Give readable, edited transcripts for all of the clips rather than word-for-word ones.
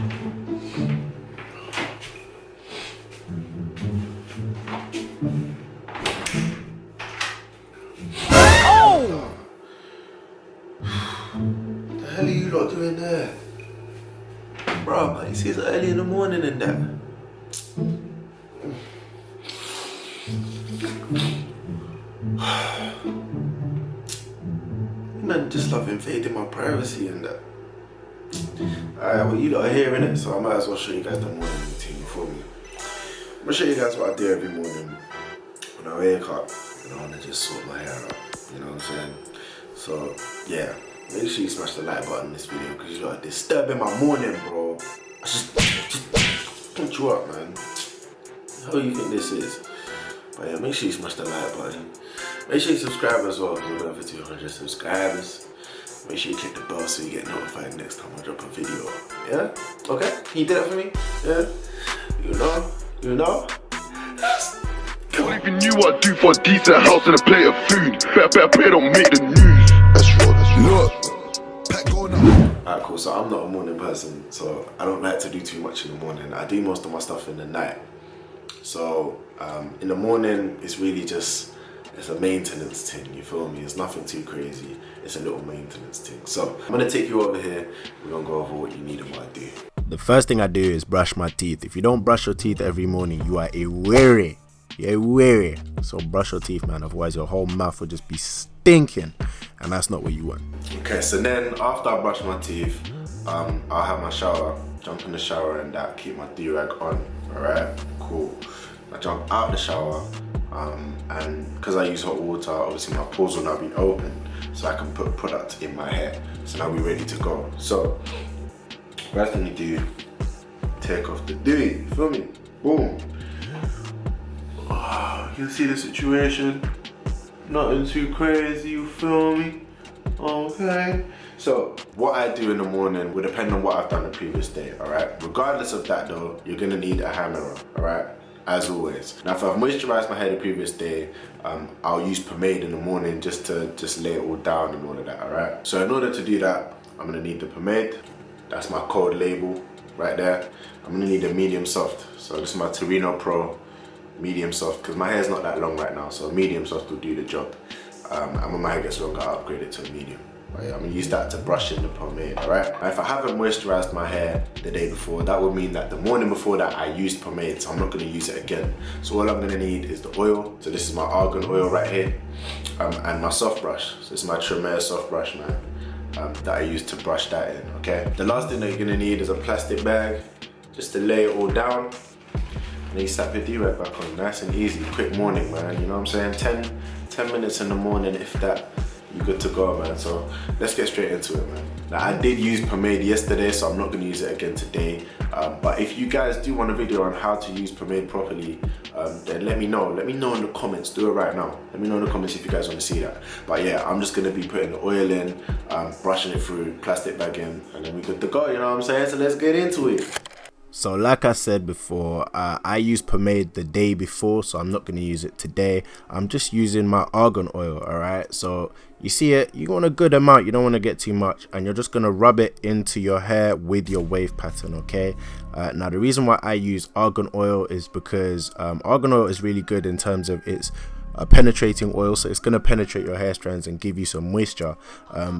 What the hell are you lot doing there? Bro, man, you see it's early in the morning and that. Man, just love invading my privacy and that. Alright, well, you lot are hearing it, so I might as well show you guys the morning routine for me. I'm gonna show you guys what I do every morning when I wake up. You know, and I just sort my hair out. You know what I'm saying? So, yeah. Make sure you smash the like button in this video because you lot are disturbing my morning, bro. I just punch you up, man. How do you think this is? But yeah, make sure you smash the like button. Make sure you subscribe as well because we're over 200 subscribers. Make sure you click the bell so you get notified next time I drop a video. Yeah? Okay? Can you do that for me? Yeah? You know? You know? Don't even knew what I do for a decent house and a plate of food. Better pay, don't make the news. That's raw. Alright, cool. So I'm not a morning person, so I don't like to do too much in the morning. I do most of my stuff in the night. So in the morning, it's really just, it's a maintenance thing, you feel me? It's nothing too crazy. It's a little maintenance thing. So I'm gonna take you over here. We're gonna go over what you need and what I do. The first thing I do is brush my teeth. If you don't brush your teeth every morning, you are a weary. You're weary. So brush your teeth, man. Otherwise your whole mouth will just be stinking. And that's not what you want. Okay, so then after I brush my teeth, I'll have my shower, jump in the shower and that, keep my do-rag on. Alright, cool. I jump out the shower, and because I use hot water, obviously my pores will now be open, so I can put product in my hair. So now we're ready to go. So, first thing you do, take off the dewy, feel me? Boom. Oh, you can see the situation. Nothing too crazy, you feel me? Okay. So, what I do in the morning will depend on what I've done the previous day, alright? Regardless of that though, you're gonna need a hair mirror, alright? As always. Now, if I've moisturized my hair the previous day, I'll use pomade in the morning just to lay it all down and all of that, alright? So in order to do that, I'm gonna need the pomade. That's my code label right there. I'm gonna need a medium soft. So this is my Torino Pro medium soft, because my hair's not that long right now, so medium soft will do the job. And when my hair gets longer, I'll upgrade it to a medium. Right, I'm gonna use that to brush in the pomade, alright? If I haven't moisturized my hair the day before, that would mean that the morning before that I used pomade, so I'm not gonna use it again. So all I'm gonna need is the oil. So this is my argan oil right here, and my soft brush. So this is my Tremere soft brush, man, that I use to brush that in, okay? The last thing that you're gonna need is a plastic bag, just to lay it all down. And then you slap your do-rag back on, nice and easy, quick morning, man, you know what I'm saying? 10 minutes in the morning, if that, you're good to go, man. So let's get straight into it, man. Now, I did use pomade yesterday, so I'm not gonna use it again today. But if you guys do want a video on how to use pomade properly, then let me know. Let me know in the comments, do it right now. Let me know in the comments if you guys wanna see that. But yeah, I'm just gonna be putting the oil in, brushing it through, plastic bag in, and then we're good to go, you know what I'm saying? So let's get into it. So like I said before, I use pomade the day before, so I'm not going to use it today. I'm just using my argan oil, alright? So you see it, you want a good amount, you don't want to get too much, and you're just going to rub it into your hair with your wave pattern, okay? Now the reason why I use argan oil is because argan oil is really good in terms of its a penetrating oil, so it's going to penetrate your hair strands and give you some moisture,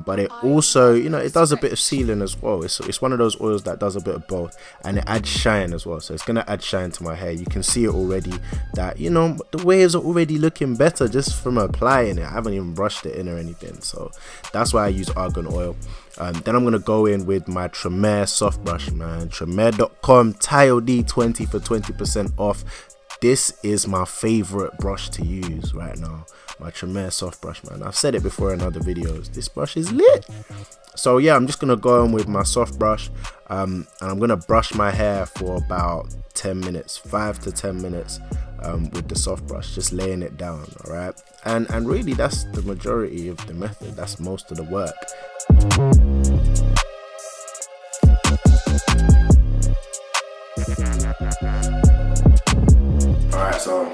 but it also, you know, it does a bit of sealing as well. It's one of those oils that does a bit of both, and it adds shine as well, so it's going to add shine to my hair. You can see it already that, you know, the waves are already looking better just from applying it. I haven't even brushed it in or anything, so that's why I use argan oil. Then I'm going to go in with my Tremere soft brush, man. Tremere.com, TILD20 for 20% off. This is my favorite brush to use right now, my Tremere soft brush, man. I've said it before in other videos, this brush is lit. So yeah, I'm just gonna go in with my soft brush, and I'm gonna brush my hair for about 10 minutes, 5 to 10 minutes, with the soft brush, just laying it down, all right? And really, that's the majority of the method. That's most of the work. Alright, so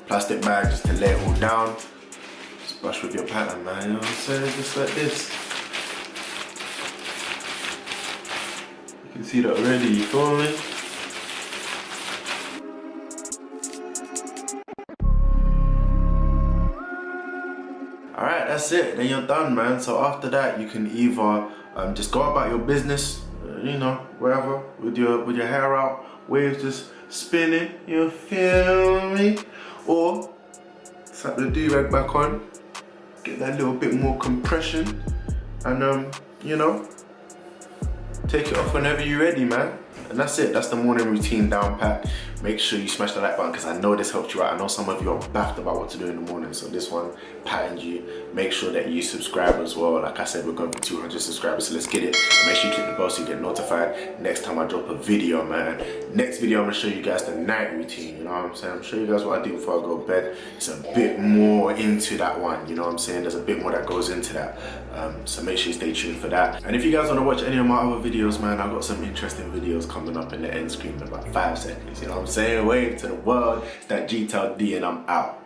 plastic bag just to lay it all down. Just brush with your pattern, man, you know what I'm saying? Just like this. You can see that already, you feel me? Alright, that's it, then you're done, man. So after that, you can either just go about your business, you know, wherever, with your hair out, waves just spinning, you feel me? Or slap the do-rag back on, get that little bit more compression, and you know, take it off whenever you're ready, man. And that's it, that's the morning routine down pat. Make sure you smash the like button because I know this helped you out. I know some of you are baffed about what to do in the morning, so this one patterned you. Make sure that you subscribe as well. Like I said, we're going for 200 subscribers, so let's get it. And make sure you click the bell so you get notified next time I drop a video, man. Next video, I'm gonna show you guys the night routine, you know what I'm saying? I'm show you guys what I do before I go to bed. It's a bit more into that one, you know what I'm saying? There's a bit more that goes into that. So make sure you stay tuned for that. And if you guys want to watch any of my other videos, man, I've got some interesting videos coming up in the end screen in about 5 seconds, you know what I'm saying? Wave to the world, it's that G-Tal D and I'm out.